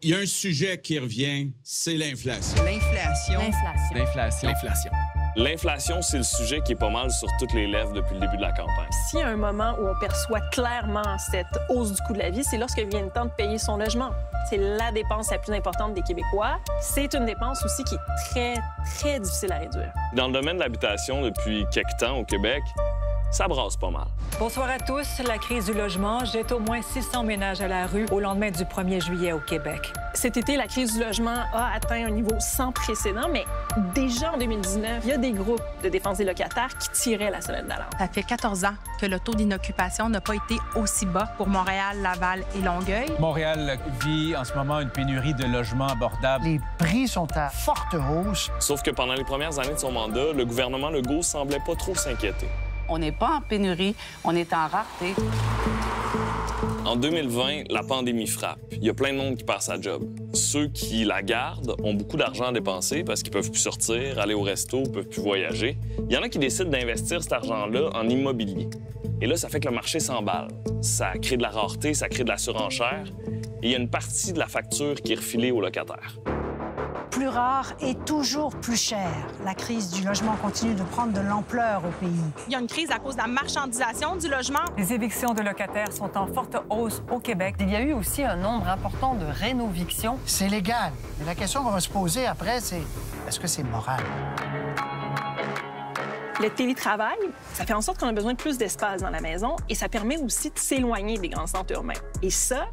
Il y a un sujet qui revient, c'est l'inflation. L'inflation. L'inflation. L'inflation. L'inflation. L'inflation, c'est le sujet qui est pas mal sur toutes les lèvres depuis le début de la campagne. S'il y a un moment où on perçoit clairement cette hausse du coût de la vie, c'est lorsque vient le temps de payer son logement. C'est la dépense la plus importante des Québécois. C'est une dépense aussi qui est très, très difficile à réduire. Dans le domaine de l'habitation, depuis quelques temps au Québec, ça brasse pas mal. Bonsoir à tous. La crise du logement jette au moins 600 ménages à la rue au lendemain du 1er juillet au Québec. Cet été, la crise du logement a atteint un niveau sans précédent, mais déjà en 2019, il y a des groupes de défense des locataires qui tiraient la sonnette d'alarme. Ça fait 14 ans que le taux d'inoccupation n'a pas été aussi bas pour Montréal, Laval et Longueuil. Montréal vit en ce moment une pénurie de logements abordables. Les prix sont à forte hausse. Sauf que pendant les premières années de son mandat, le gouvernement Legault semblait pas trop s'inquiéter. On n'est pas en pénurie, on est en rareté. En 2020, la pandémie frappe. Il y a plein de monde qui perd sa job. Ceux qui la gardent ont beaucoup d'argent à dépenser parce qu'ils peuvent plus sortir, aller au resto, peuvent plus voyager. Il y en a qui décident d'investir cet argent-là en immobilier. Et là, ça fait que le marché s'emballe. Ça crée de la rareté, ça crée de la surenchère. Et il y a une partie de la facture qui est refilée aux locataires. Plus rare et toujours plus cher. La crise du logement continue de prendre de l'ampleur au pays. Il y a une crise à cause de la marchandisation du logement. Les évictions de locataires sont en forte hausse au Québec. Il y a eu aussi un nombre important de rénovictions. C'est légal. Mais la question qu'on va se poser après, c'est est-ce que c'est moral? Le télétravail, ça fait en sorte qu'on a besoin de plus d'espace dans la maison et ça permet aussi de s'éloigner des grands centres urbains. Et ça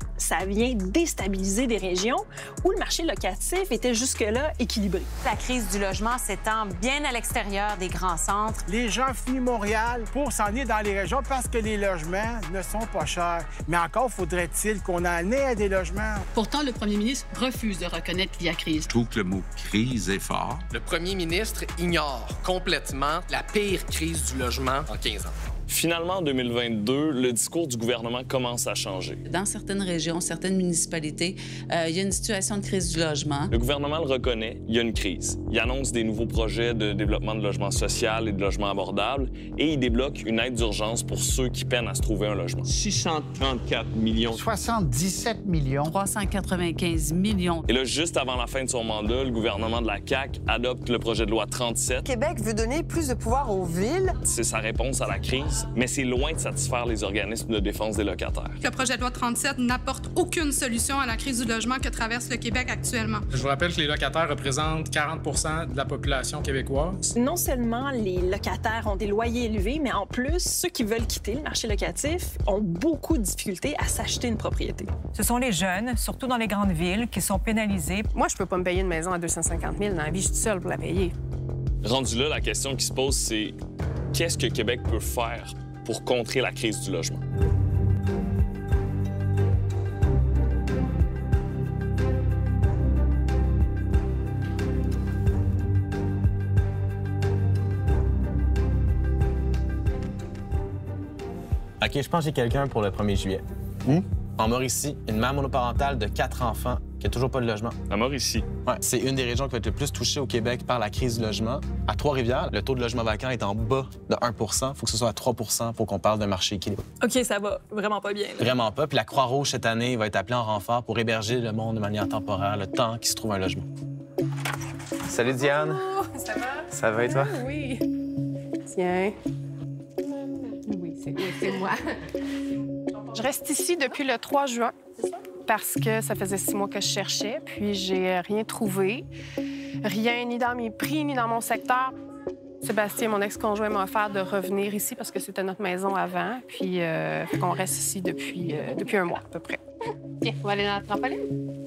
vient déstabiliser des régions où le marché locatif était jusque-là équilibré. La crise du logement s'étend bien à l'extérieur des grands centres. Les gens fuient Montréal pour s'en aller dans les régions parce que les logements ne sont pas chers. Mais encore faudrait-il qu'on en ait à des logements. Pourtant, le premier ministre refuse de reconnaître qu'il y a crise. Je trouve que le mot crise est fort. Le premier ministre ignore complètement la pire crise du logement en 15 ans. Finalement, en 2022, le discours du gouvernement commence à changer. Dans certaines régions, certaines municipalités, il y a une situation de crise du logement. Le gouvernement le reconnaît, il y a une crise. Il annonce des nouveaux projets de développement de logement social et de logement abordable et il débloque une aide d'urgence pour ceux qui peinent à se trouver un logement. 634 millions. 77 millions. 395 millions. Et là, juste avant la fin de son mandat, le gouvernement de la CAQ adopte le projet de loi 37. Québec veut donner plus de pouvoir aux villes. C'est sa réponse à la crise, mais c'est loin de satisfaire les organismes de défense des locataires. Le projet de loi 37 n'apporte aucune solution à la crise du logement que traverse le Québec actuellement. Je vous rappelle que les locataires représentent 40 de la population québécoise. Non seulement les locataires ont des loyers élevés, mais en plus, ceux qui veulent quitter le marché locatif ont beaucoup de difficultés à s'acheter une propriété. Ce sont les jeunes, surtout dans les grandes villes, qui sont pénalisés. Moi, je peux pas me payer une maison à 250 000 dans la vie, je suis seule pour la payer. Rendu là, la question qui se pose, c'est qu'est-ce que Québec peut faire pour contrer la crise du logement? OK, je pense que j'ai quelqu'un pour le 1er juillet. En Mauricie, une mère monoparentale de 4 enfants qui n'a toujours pas de logement. À Mauricie? Ouais, c'est une des régions qui va être le plus touchée au Québec par la crise du logement. À Trois-Rivières, le taux de logement vacant est en bas de 1 Il faut que ce soit à 3 pour qu'on parle d'un marché équilibré. OK, ça va vraiment pas bien. Là. Vraiment pas. Puis la Croix-Rouge, cette année, va être appelée en renfort pour héberger le monde de manière temporaire, le temps qu'il se trouve un logement. Salut Diane. Oh, ça va? Ça va et toi? Oui. Tiens. Oui, c'est moi. Je reste ici depuis le 3 juin parce que ça faisait 6 mois que je cherchais, puis j'ai rien trouvé. Rien ni dans mes prix, ni dans mon secteur. Sébastien, mon ex-conjoint, m'a offert de revenir ici parce que c'était notre maison avant. Puis on reste ici depuis un mois à peu près. Tiens, on va aller dans la trampoline.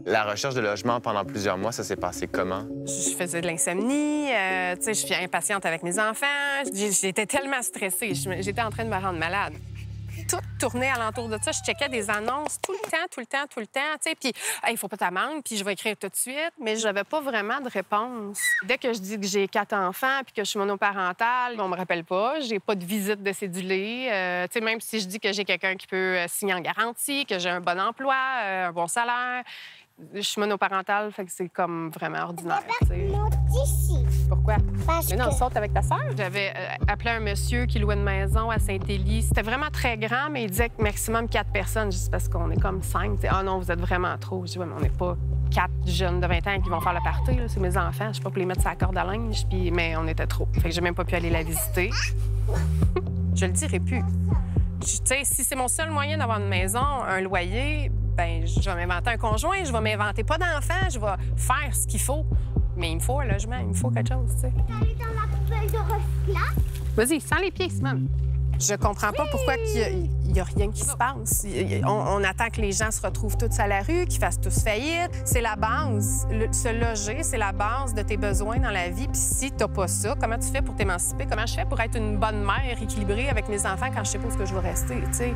La recherche de logement pendant plusieurs mois, ça s'est passé comment? Je faisais de l'insomnie, tu sais, je suis impatiente avec mes enfants. J'étais tellement stressée, j'étais en train de me rendre malade. Tout tournait alentour de ça. Je checkais des annonces tout le temps, tu sais, puis il faut pas t'amende, puis je vais écrire tout de suite, mais j'avais pas vraiment de réponse. Dès que je dis que j'ai 4 enfants puis que je suis monoparentale, on me rappelle pas, j'ai pas de visite de cédulé. Tu sais, même si je dis que j'ai quelqu'un qui peut signer en garantie, que j'ai un bon emploi, un bon salaire, Je suis monoparentale, fait que c'est comme vraiment ordinaire. Pourquoi? Mais non, saute avec ta sœur. J'avais appelé un monsieur qui louait une maison à Saint-Élie. C'était vraiment très grand, mais il disait que maximum 4 personnes, juste parce qu'on est comme 5. Ah non, vous êtes vraiment trop. Je dis, ouais, mais on n'est pas 4 jeunes de 20 ans qui vont faire le party. C'est mes enfants. Je sais pas pour les mettre sur la corde à linge, mais on était trop. Fait que j'ai même pas pu aller la visiter. Je le dirai plus. Tu sais, si c'est mon seul moyen d'avoir une maison, un loyer, ben je vais m'inventer un conjoint, je vais m'inventer pas d'enfant, je vais faire ce qu'il faut. Mais il me faut un logement, il me faut quelque chose, tu sais. Aller dans la poubelle de recyclage? Vas-y, sans les pieds, Simone. Je comprends pas pourquoi il y a rien qui se passe. On attend que les gens se retrouvent tous à la rue, qu'ils fassent tous faillite. C'est la base. Se loger, c'est la base de tes besoins dans la vie. Puis si t'as pas ça, comment tu fais pour t'émanciper? Comment je fais pour être une bonne mère équilibrée avec mes enfants quand je sais pas où je vais rester, tu sais?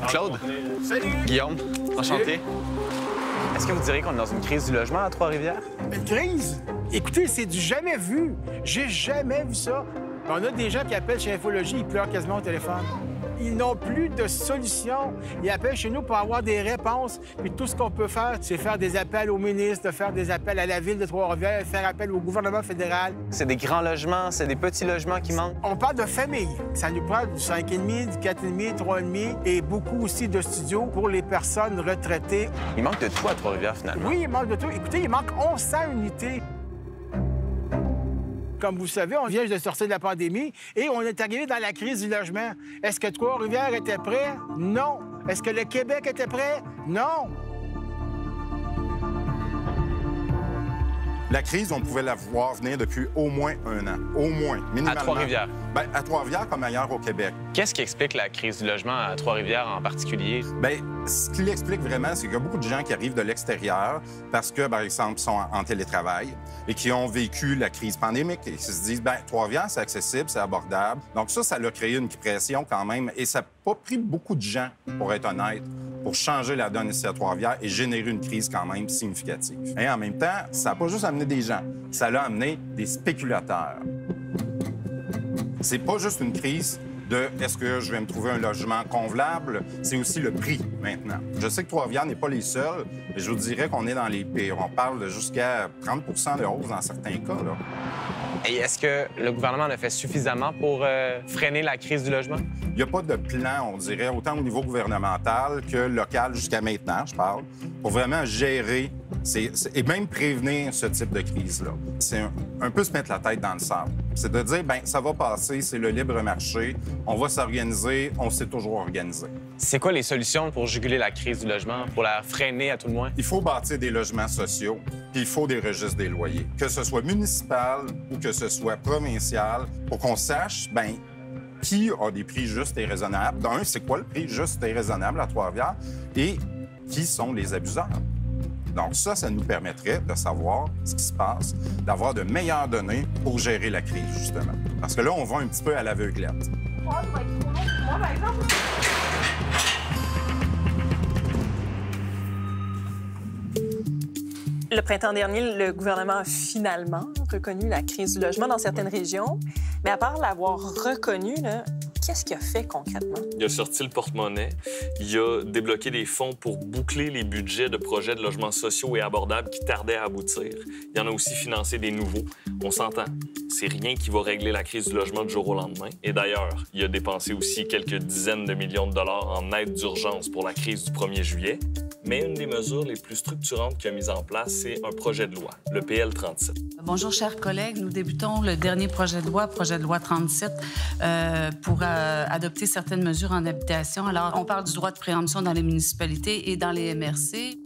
Claude. Salut. Guillaume. Enchanté. Est-ce que vous diriez qu'on est dans une crise du logement à Trois-Rivières? Une crise? Écoutez, c'est du jamais vu. J'ai jamais vu ça. On a des gens qui appellent chez Infologie, ils pleurent quasiment au téléphone. Ils n'ont plus de solution. Ils appellent chez nous pour avoir des réponses. Puis tout ce qu'on peut faire, c'est faire des appels aux ministres, de faire des appels à la Ville de Trois-Rivières, faire appel au gouvernement fédéral. C'est des grands logements, c'est des petits logements qui manquent? On parle de famille. Ça nous prend du 5,5, du 4,5, 3,5 et beaucoup aussi de studios pour les personnes retraitées. Il manque de tout à Trois-Rivières, finalement. Oui, il manque de tout. Écoutez, il manque 1100 unités. Comme vous le savez, on vient de sortir de la pandémie et on est arrivé dans la crise du logement. Est-ce que Trois-Rivières était prêt? Non. Est-ce que le Québec était prêt? Non. La crise, on pouvait la voir venir depuis au moins 1 an. Au moins, minimalement. À Trois-Rivières? Bien, à Trois-Rivières comme ailleurs au Québec. Qu'est-ce qui explique la crise du logement à Trois-Rivières en particulier? Bien, ce qui l'explique vraiment, c'est qu'il y a beaucoup de gens qui arrivent de l'extérieur parce que, par exemple, sont en télétravail et qui ont vécu la crise pandémique et qui se disent, bien, Trois-Rivières, c'est accessible, c'est abordable. Donc ça a créé une pression quand même et ça n'a pas pris beaucoup de gens, pour être honnête, pour changer la donne ici à Trois-Rivières et générer une crise quand même significative. Et en même temps, ça n'a pas juste amené des gens, ça l'a amené des spéculateurs. C'est pas juste une crise de est-ce que je vais me trouver un logement convenable, c'est aussi le prix maintenant. Je sais que Trois-Rivières n'est pas les seuls, mais je vous dirais qu'on est dans les pires. On parle de jusqu'à 30 de hausse dans certains cas, là. Et est-ce que le gouvernement en a fait suffisamment pour freiner la crise du logement? Il n'y a pas de plan, on dirait, autant au niveau gouvernemental que local jusqu'à maintenant, je parle, pour vraiment gérer et même prévenir ce type de crise-là. C'est un peu se mettre la tête dans le sable. C'est de dire, bien, ça va passer, c'est le libre marché, on va s'organiser, on s'est toujours organisé. C'est quoi les solutions pour juguler la crise du logement, pour la freiner à tout le moins? Il faut bâtir des logements sociaux, puis il faut des registres des loyers, que ce soit municipal ou que ce soit provincial, pour qu'on sache, bien, qui a des prix justes et raisonnables. D'un, c'est quoi le prix juste et raisonnable à Trois-Rivières et qui sont les abuseurs. Donc ça nous permettrait de savoir ce qui se passe, d'avoir de meilleures données pour gérer la crise, justement. Parce que là, on va un petit peu à l'aveuglette. Moi, par exemple. Le printemps dernier, le gouvernement a finalement reconnu la crise du logement dans certaines régions. Mais à part l'avoir reconnu, qu'est-ce qu'il a fait concrètement? Il a sorti le porte-monnaie. Il a débloqué des fonds pour boucler les budgets de projets de logements sociaux et abordables qui tardaient à aboutir. Il en a aussi financé des nouveaux. On s'entend, c'est rien qui va régler la crise du logement du jour au lendemain. Et d'ailleurs, il a dépensé aussi quelques dizaines de millions de dollars en aide d'urgence pour la crise du 1er juillet. Mais une des mesures les plus structurantes qu'il a mises en place, c'est un projet de loi, le PL 37. Bonjour, chers collègues. Nous débutons le dernier projet de loi 37, pour adopter certaines mesures en habitation. Alors, on parle du droit de préemption dans les municipalités et dans les MRC.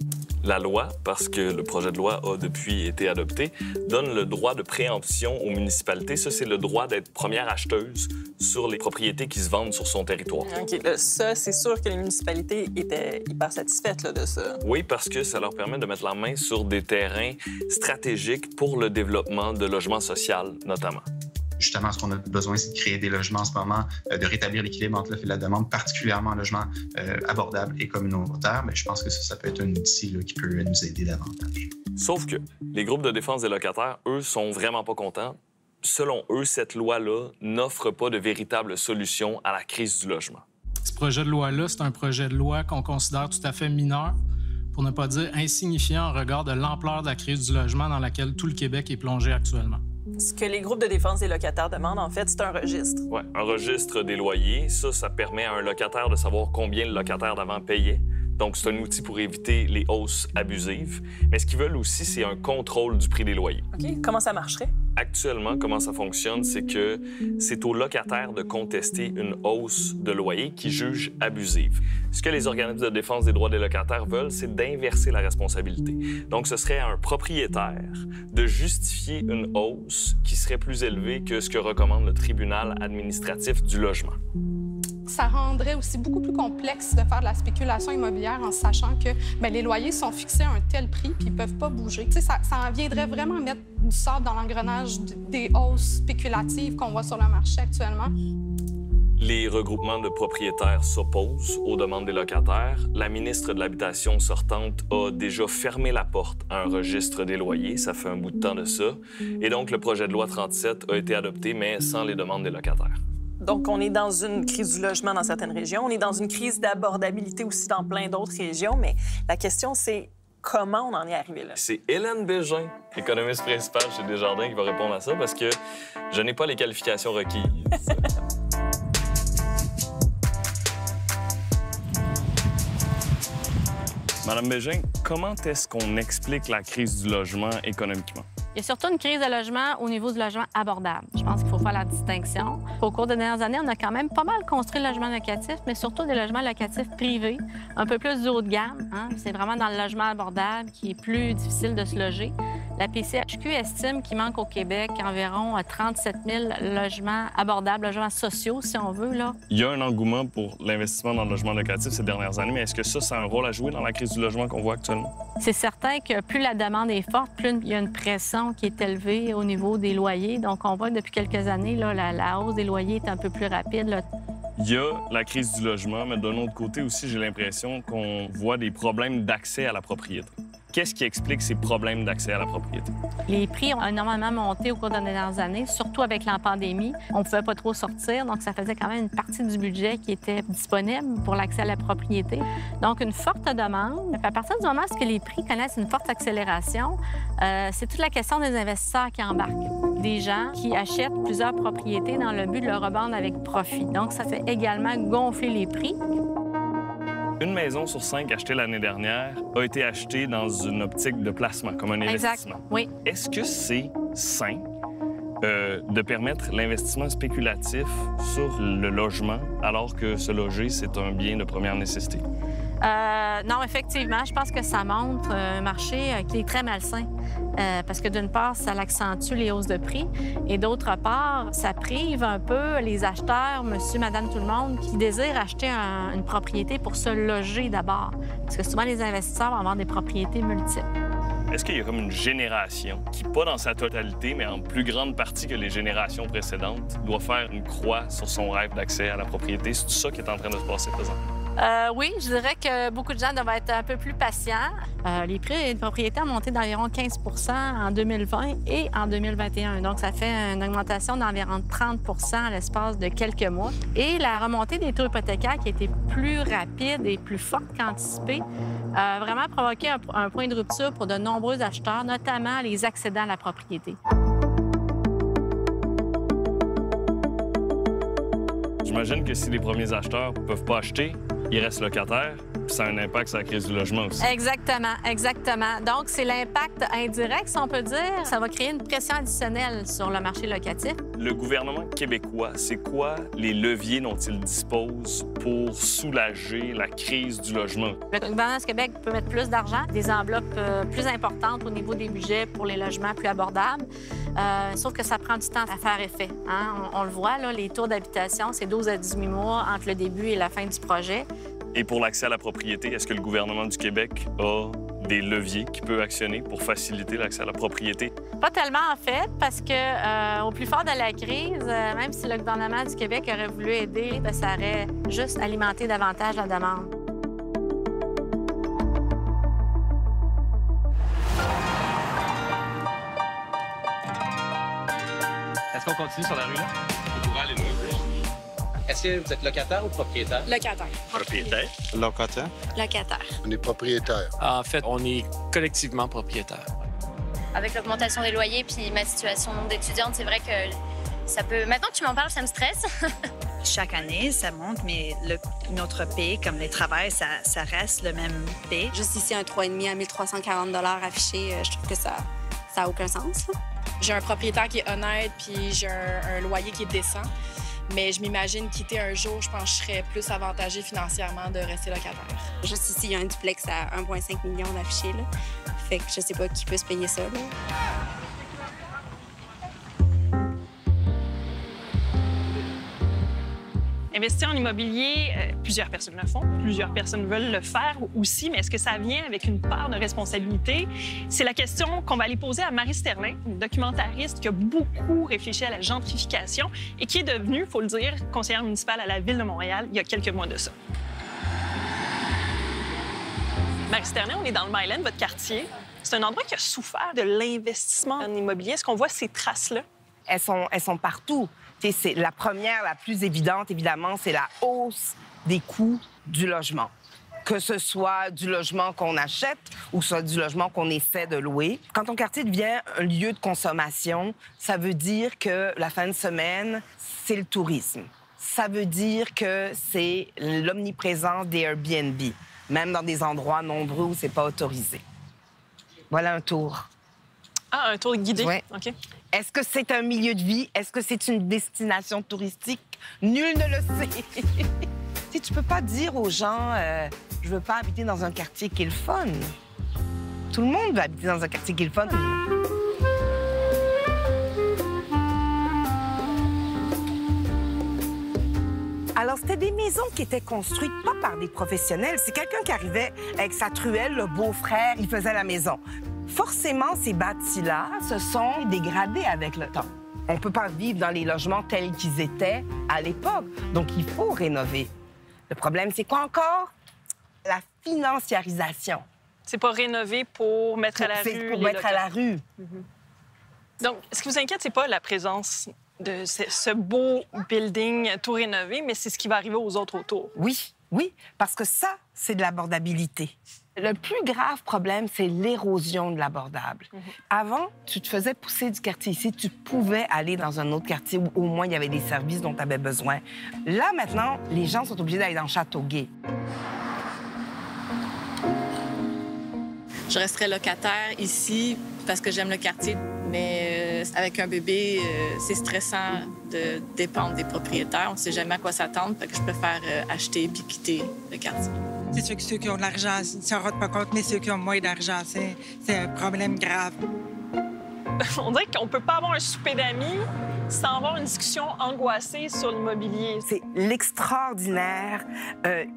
La loi, parce que le projet de loi a depuis été adopté, donne le droit de préemption aux municipalités. Ça, c'est le droit d'être première acheteuse sur les propriétés qui se vendent sur son territoire. OK. Là, ça, c'est sûr que les municipalités étaient hyper satisfaites de ça. Oui, parce que ça leur permet de mettre la main sur des terrains stratégiques pour le développement de logements sociaux, notamment. Justement, ce qu'on a besoin, c'est de créer des logements en ce moment, de rétablir l'équilibre entre l'offre et la demande, particulièrement en logement abordable et communautaire. Mais je pense que ça peut être un outil là, qui peut nous aider davantage. Sauf que les groupes de défense des locataires, eux, sont vraiment pas contents. Selon eux, cette loi-là n'offre pas de véritable solution à la crise du logement. Ce projet de loi-là, c'est un projet de loi qu'on considère tout à fait mineur, pour ne pas dire insignifiant en regard de l'ampleur de la crise du logement dans laquelle tout le Québec est plongé actuellement. Ce que les groupes de défense des locataires demandent, en fait, c'est un registre. Oui, un registre des loyers. Ça permet à un locataire de savoir combien le locataire d'avant payait. Donc, c'est un outil pour éviter les hausses abusives. Mais ce qu'ils veulent aussi, c'est un contrôle du prix des loyers. OK. Comment ça marcherait? Actuellement, comment ça fonctionne, c'est que c'est au locataire de contester une hausse de loyer qui juge abusive. Ce que les organismes de défense des droits des locataires veulent, c'est d'inverser la responsabilité. Donc, ce serait à un propriétaire de justifier une hausse qui serait plus élevée que ce que recommande le tribunal administratif du logement. Ça rendrait aussi beaucoup plus complexe de faire de la spéculation immobilière en sachant que les loyers sont fixés à un tel prix puis ils ne peuvent pas bouger. Ça en viendrait vraiment mettre du sable dans l'engrenage des hausses spéculatives qu'on voit sur le marché actuellement. Les regroupements de propriétaires s'opposent aux demandes des locataires. La ministre de l'Habitation sortante a déjà fermé la porte à un registre des loyers. Ça fait un bout de temps de ça. Et donc, le projet de loi 37 a été adopté, mais sans les demandes des locataires. Donc, on est dans une crise du logement dans certaines régions. On est dans une crise d'abordabilité aussi dans plein d'autres régions. Mais la question, c'est comment on en est arrivé là? C'est Hélène Bégin, économiste principale chez Desjardins, qui va répondre à ça parce que je n'ai pas les qualifications requises. Madame Bégin, comment est-ce qu'on explique la crise du logement économiquement? Il y a surtout une crise de logement au niveau du logement abordable. Je pense qu'il faut faire la distinction. Au cours des dernières années, on a quand même pas mal construit le logement locatif, mais surtout des logements locatifs privés, un peu plus du haut de gamme. C'est vraiment dans le logement abordable qui est plus difficile de se loger. La PCHQ estime qu'il manque au Québec environ 37 000 logements abordables, logements sociaux, si on veut. Là. Il y a un engouement pour l'investissement dans le logement locatif ces dernières années, mais est-ce que ça a un rôle à jouer dans la crise du logement qu'on voit actuellement? C'est certain que plus la demande est forte, plus il y a une pression qui est élevée au niveau des loyers. Donc, on voit que depuis quelques années, là, la hausse des loyers est un peu plus rapide. Là. Il y a la crise du logement, mais d'un autre côté aussi, j'ai l'impression qu'on voit des problèmes d'accès à la propriété. Qu'est-ce qui explique ces problèmes d'accès à la propriété? Les prix ont énormément monté au cours des dernières années, surtout avec la pandémie. On ne pouvait pas trop sortir, donc ça faisait quand même une partie du budget qui était disponible pour l'accès à la propriété. Donc, une forte demande. À partir du moment où les prix connaissent une forte accélération, c'est toute la question des investisseurs qui embarquent. Des gens qui achètent plusieurs propriétés dans le but de le revendre avec profit. Donc, ça fait également gonfler les prix. Une maison sur 5 achetée l'année dernière a été achetée dans une optique de placement, comme un investissement. Oui. Est-ce que c'est sain de permettre l'investissement spéculatif sur le logement alors que se loger, c'est un bien de première nécessité? Non, effectivement, je pense que ça montre un marché qui est très malsain. Parce que d'une part, ça accentue les hausses de prix et d'autre part, ça prive un peu les acheteurs, monsieur, madame, tout le monde, qui désirent acheter une propriété pour se loger d'abord. Parce que souvent, les investisseurs vont avoir des propriétés multiples. Est-ce qu'il y a comme une génération qui, pas dans sa totalité, mais en plus grande partie que les générations précédentes, doit faire une croix sur son rêve d'accès à la propriété? C'est tout ça qui est en train de se passer présentement? Oui, je dirais que beaucoup de gens doivent être un peu plus patients. Les prix de propriété ont monté d'environ 15 en 2020 et en 2021. Donc, ça fait une augmentation d'environ 30 à l'espace de quelques mois. Et la remontée des taux hypothécaires qui a été plus rapide et plus forte qu'anticipée a vraiment provoqué un point de rupture pour de nombreux acheteurs, notamment les accédants à la propriété. J'imagine que si les premiers acheteurs ne peuvent pas acheter, ils restent locataires, puis ça a un impact sur la crise du logement aussi. Exactement, exactement. Donc, c'est l'impact indirect, si on peut dire. Ça va créer une pression additionnelle sur le marché locatif. Le gouvernement québécois, c'est quoi les leviers dont il dispose pour soulager la crise du logement? Le gouvernement du Québec peut mettre plus d'argent, des enveloppes plus importantes au niveau des budgets pour les logements plus abordables. Sauf que ça prend du temps à faire effet. Hein? On le voit, là, les taux d'habitation, c'est 12 à 18 mois entre le début et la fin du projet. Et pour l'accès à la propriété, est-ce que le gouvernement du Québec a des leviers qu'il peut actionner pour faciliter l'accès à la propriété? Pas tellement, en fait, parce que au plus fort de la crise, même si le gouvernement du Québec aurait voulu aider, bien, ça aurait juste alimenté davantage la demande. Est-ce qu'on continue sur la rue, là? On pourrait aller loin. Est-ce que vous êtes locataire ou propriétaire? Locataire. Propriétaire. Locataire. Locataire. On est propriétaire. En fait, on est collectivement propriétaire. Avec l'augmentation des loyers puis ma situation d'étudiante, c'est vrai que ça peut... Maintenant que tu m'en parles, ça me stresse. Chaque année, ça monte, mais notre paie, comme les travails, ça reste le même paie. Juste ici, un 3,5 à 1 340 affiché, je trouve que ça n'a aucun sens. J'ai un propriétaire qui est honnête puis j'ai un loyer qui est décent. Mais je m'imagine quitter un jour, je pense que je serais plus avantagée financièrement de rester locataire. Juste ici, il y a un duplex à 1,5 million d'affichés. Fait que je sais pas qui peut se payer ça. Là. Investir en immobilier, plusieurs personnes le font, plusieurs personnes veulent le faire aussi, mais est-ce que ça vient avec une part de responsabilité? C'est la question qu'on va aller poser à Marie Sterling, une documentariste qui a beaucoup réfléchi à la gentrification et qui est devenue, il faut le dire, conseillère municipale à la Ville de Montréal il y a quelques mois de ça. Marie Sterling, on est dans le Myland, votre quartier. C'est un endroit qui a souffert de l'investissement en immobilier. Est-ce qu'on voit ces traces-là? Elles sont partout. C'est la première, la plus évidente, évidemment, c'est la hausse des coûts du logement. Que ce soit du logement qu'on achète ou soit du logement qu'on essaie de louer. Quand ton quartier devient un lieu de consommation, ça veut dire que la fin de semaine, c'est le tourisme. Ça veut dire que c'est l'omniprésence des Airbnb, même dans des endroits nombreux où c'est pas autorisé. Voilà un tour. Ah, un tour guidé? Oui. OK. Est-ce que c'est un milieu de vie? Est-ce que c'est une destination touristique? Nul ne le sait. Tu peux pas dire aux gens je veux pas habiter dans un quartier qui est le fun. Tout le monde veut habiter dans un quartier qui est le fun. Alors, c'était des maisons qui étaient construites pas par des professionnels. C'est quelqu'un qui arrivait avec sa truelle, le beau-frère, il faisait la maison. Forcément, ces bâtis-là se sont dégradés avec le temps. On ne peut pas vivre dans les logements tels qu'ils étaient à l'époque. Donc, il faut rénover. Le problème, c'est quoi encore? La financiarisation. C'est pas rénover pour mettre à la rue. C'est pour mettre à la rue. Donc, ce qui vous inquiète, c'est pas la présence de ce beau building tout rénové, mais c'est ce qui va arriver aux autres autour. Oui, oui, parce que ça, c'est de l'abordabilité. Le plus grave problème, c'est l'érosion de l'abordable. Avant, tu te faisais pousser du quartier ici, tu pouvais aller dans un autre quartier où au moins il y avait des services dont tu avais besoin. Là, maintenant, les gens sont obligés d'aller dans Châteauguay. Je resterai locataire ici parce que j'aime le quartier, mais avec un bébé, c'est stressant de dépendre des propriétaires. On ne sait jamais à quoi s'attendre, fait que je préfère acheter puis quitter le quartier. C'est sûr que ceux qui ont de l'argent ne s'en rendent pas compte, mais ceux qui ont moins d'argent, c'est un problème grave. On dirait qu'on peut pas avoir un souper d'amis sans avoir une discussion angoissée sur l'immobilier. C'est l'extraordinaire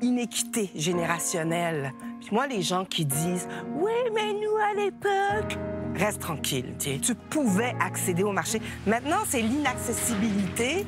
inéquité générationnelle. Puis moi, les gens qui disent « Oui, mais nous, à l'époque... » Reste tranquille, tu pouvais accéder au marché. Maintenant, c'est l'inaccessibilité.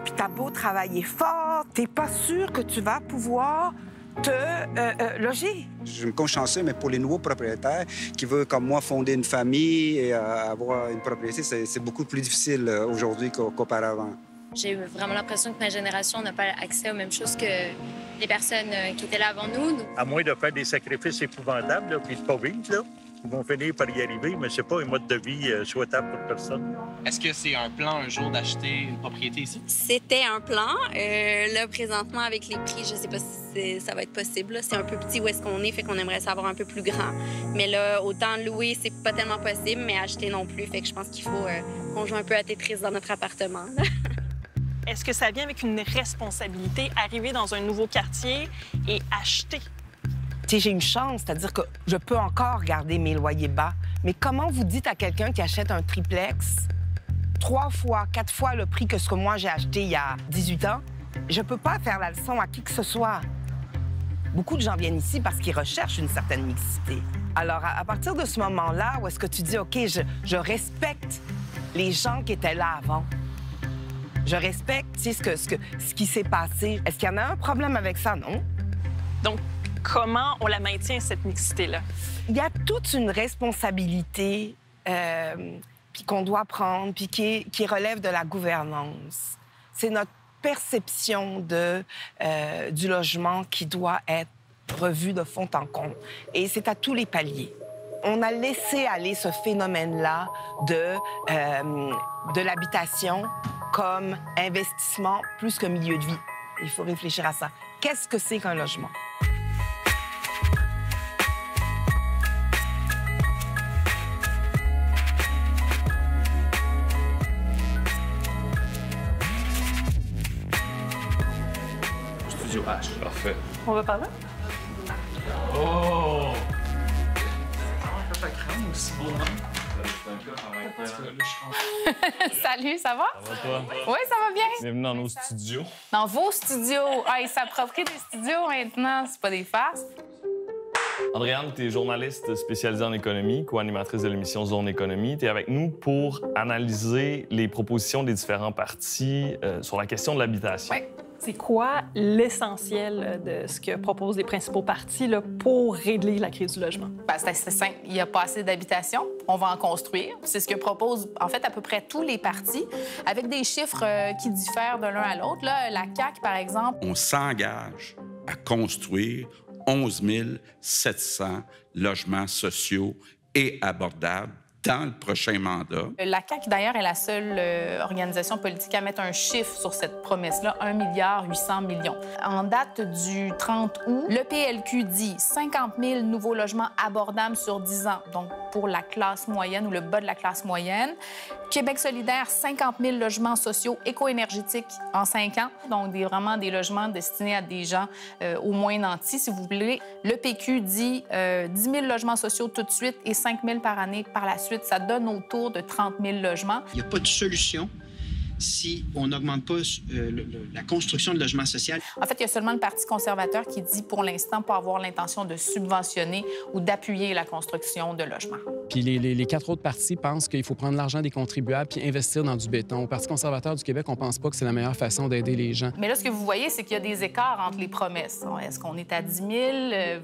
Puis t'as beau travailler fort, t'es pas sûr que tu vas pouvoir te loger. Je me compte chanceux, mais pour les nouveaux propriétaires qui veulent, comme moi, fonder une famille et avoir une propriété, c'est beaucoup plus difficile aujourd'hui qu'auparavant. J'ai vraiment l'impression que ma génération n'a pas accès aux mêmes choses que les personnes qui étaient là avant nous. À moins de faire des sacrifices épouvantables, là, puis de pas vivre, là. Ils vont finir par y arriver, mais c'est pas un mode de vie souhaitable pour personne. Est-ce que c'est un plan un jour d'acheter une propriété ici? C'était un plan. Là, présentement, avec les prix, je sais pas si ça va être possible. C'est un peu petit où est-ce qu'on est, fait qu'on aimerait savoir un peu plus grand. Mais là, autant louer, c'est pas tellement possible, mais acheter non plus. Fait que je pense qu'il faut qu'on joue un peu à Tetris dans notre appartement. Est-ce que ça vient avec une responsabilité, arriver dans un nouveau quartier et acheter? J'ai une chance, c'est-à-dire que je peux encore garder mes loyers bas. Mais comment vous dites à quelqu'un qui achète un triplex 3 fois, 4 fois le prix que ce que moi j'ai acheté il y a 18 ans? Je peux pas faire la leçon à qui que ce soit. Beaucoup de gens viennent ici parce qu'ils recherchent une certaine mixité. Alors, à partir de ce moment-là, où est-ce que tu dis, OK, je respecte les gens qui étaient là avant. Je respecte ce qui s'est passé. Est-ce qu'il y en a un problème avec ça? Non. Donc, comment on la maintient, cette mixité-là? Il y a toute une responsabilité puis qu'on doit prendre, puis qui relève de la gouvernance. C'est notre perception du logement qui doit être revue de fond en comble. Et c'est à tous les paliers. On a laissé aller ce phénomène-là de l'habitation comme investissement plus que milieu de vie. Il faut réfléchir à ça. Qu'est-ce que c'est qu'un logement? Studio H. Parfait. On va par là? Oh! Ta crème aussi beau, hein? Salut, ça va? Ça va toi? Oui, ça va bien. Bienvenue dans nos studios. Dans vos studios. Ah, ils s'approprient des studios maintenant, c'est pas des farces. Andréane, tu es journaliste spécialisée en économie, co-animatrice de l'émission Zone Économie. Tu es avec nous pour analyser les propositions des différents partis sur la question de l'habitation. Oui. C'est quoi l'essentiel de ce que proposent les principaux partis là, pour régler la crise du logement? Ben, c'est assez simple. Il n'y a pas assez d'habitation. On va en construire. C'est ce que proposent, en fait, à peu près tous les partis, avec des chiffres qui diffèrent de l'un à l'autre. Là, la CAQ, par exemple... On s'engage à construire 11 700 logements sociaux et abordables dans le prochain mandat. La CAQ, d'ailleurs, est la seule organisation politique à mettre un chiffre sur cette promesse-là, 1,8 milliard. En date du 30 août, le PLQ dit 50 000 nouveaux logements abordables sur 10 ans, donc pour la classe moyenne ou le bas de la classe moyenne. Québec solidaire, 50 000 logements sociaux éco-énergétiques en 5 ans, donc vraiment des logements destinés à des gens au moins nantis, si vous voulez. Le PQ dit 10 000 logements sociaux tout de suite et 5 000 par année par la suite. Ça donne autour de 30 000 logements. Il n'y a pas de solution si on n'augmente pas la construction de logements sociaux. En fait, il y a seulement le Parti conservateur qui dit pour l'instant pas avoir l'intention de subventionner ou d'appuyer la construction de logements. Puis les 4 autres partis pensent qu'il faut prendre l'argent des contribuables puis investir dans du béton. Au Parti conservateur du Québec, on pense pas que c'est la meilleure façon d'aider les gens. Mais là, ce que vous voyez, c'est qu'il y a des écarts entre les promesses. Est-ce qu'on est à 10 000,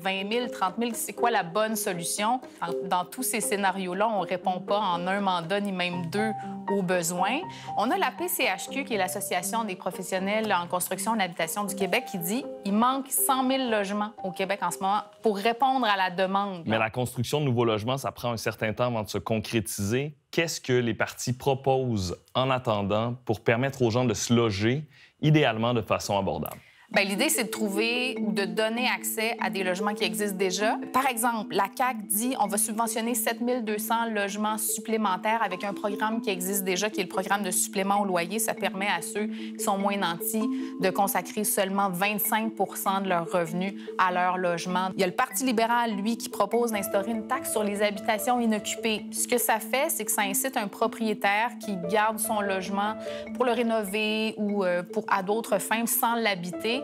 20 000, 30 000? C'est quoi la bonne solution? Dans tous ces scénarios-là, on répond pas en un mandat ni même 2 aux besoins. On a la PCHQ, qui est l'Association des professionnels en construction et en habitation du Québec, qui dit qu'il manque 100 000 logements au Québec en ce moment pour répondre à la demande. Mais la construction de nouveaux logements, ça prend un certain temps avant de se concrétiser. Qu'est-ce que les partis proposent en attendant pour permettre aux gens de se loger, idéalement de façon abordable? Bien, l'idée, c'est de trouver ou de donner accès à des logements qui existent déjà. Par exemple, la CAQ dit on va subventionner 7 200 logements supplémentaires avec un programme qui existe déjà, qui est le programme de supplément au loyer. Ça permet à ceux qui sont moins nantis de consacrer seulement 25 % de leurs revenus à leur logement. Il y a le Parti libéral, lui, qui propose d'instaurer une taxe sur les habitations inoccupées. Ce que ça fait, c'est que ça incite un propriétaire qui garde son logement pour le rénover ou à d'autres fins sans l'habiter.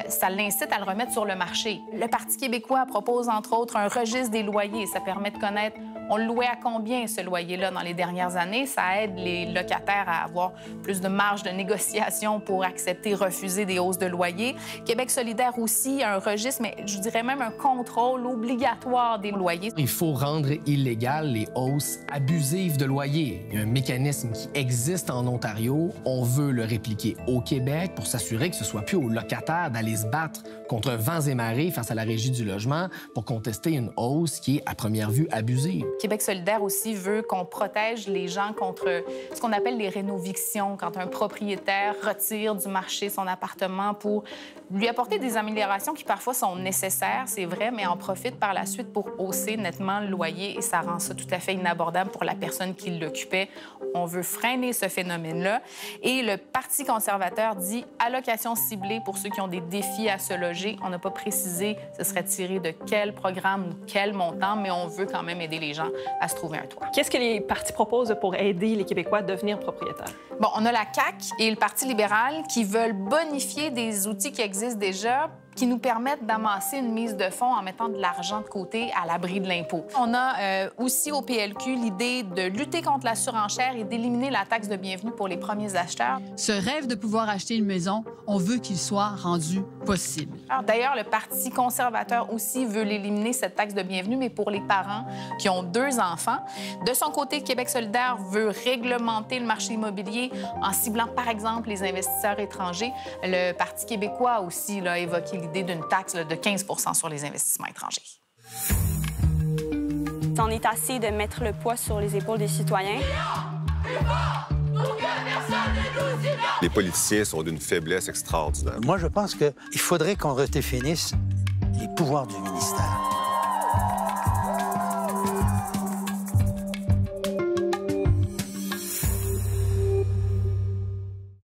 Ça l'incite à le remettre sur le marché. Le Parti québécois propose, entre autres, un registre des loyers. Ça permet de connaître on le louait à combien, ce loyer-là, dans les dernières années. Ça aide les locataires à avoir plus de marge de négociation pour accepter, refuser des hausses de loyer. Québec solidaire aussi a un registre, mais je dirais même un contrôle obligatoire des loyers. Il faut rendre illégales les hausses abusives de loyer. Il y a un mécanisme qui existe en Ontario. On veut le répliquer au Québec pour s'assurer que ce soit plus aux locataires d'aller se battre contre vents et marées face à la Régie du logement pour contester une hausse qui est, à première vue, abusive. Québec solidaire aussi veut qu'on protège les gens contre ce qu'on appelle les rénovictions, quand un propriétaire retire du marché son appartement pour lui apporter des améliorations qui parfois sont nécessaires, c'est vrai, mais en profite par la suite pour hausser nettement le loyer et ça rend ça tout à fait inabordable pour la personne qui l'occupait. On veut freiner ce phénomène-là. Et le Parti conservateur dit allocation ciblée pour ceux qui ont des défis à se loger. On n'a pas précisé ce serait tiré de quel programme ou quel montant, mais on veut quand même aider les gens à se trouver un toit. Qu'est-ce que les partis proposent pour aider les Québécois à devenir propriétaires? Bon, on a la CAQ et le Parti libéral qui veulent bonifier des outils qui existent déjà qui nous permettent d'amasser une mise de fonds en mettant de l'argent de côté à l'abri de l'impôt. On a aussi au PLQ l'idée de lutter contre la surenchère et d'éliminer la taxe de bienvenue pour les premiers acheteurs. Ce rêve de pouvoir acheter une maison, on veut qu'il soit rendu possible. D'ailleurs, le Parti conservateur aussi veut l'éliminer, cette taxe de bienvenue, mais pour les parents qui ont 2 enfants. De son côté, Québec solidaire veut réglementer le marché immobilier en ciblant, par exemple, les investisseurs étrangers. Le Parti québécois aussi a évoqué l'idée d'une taxe de 15 % sur les investissements étrangers. On est assez de mettre le poids sur les épaules des citoyens. Les politiciens sont d'une faiblesse extraordinaire. Moi, je pense qu'il faudrait qu'on redéfinisse les pouvoirs du ministère.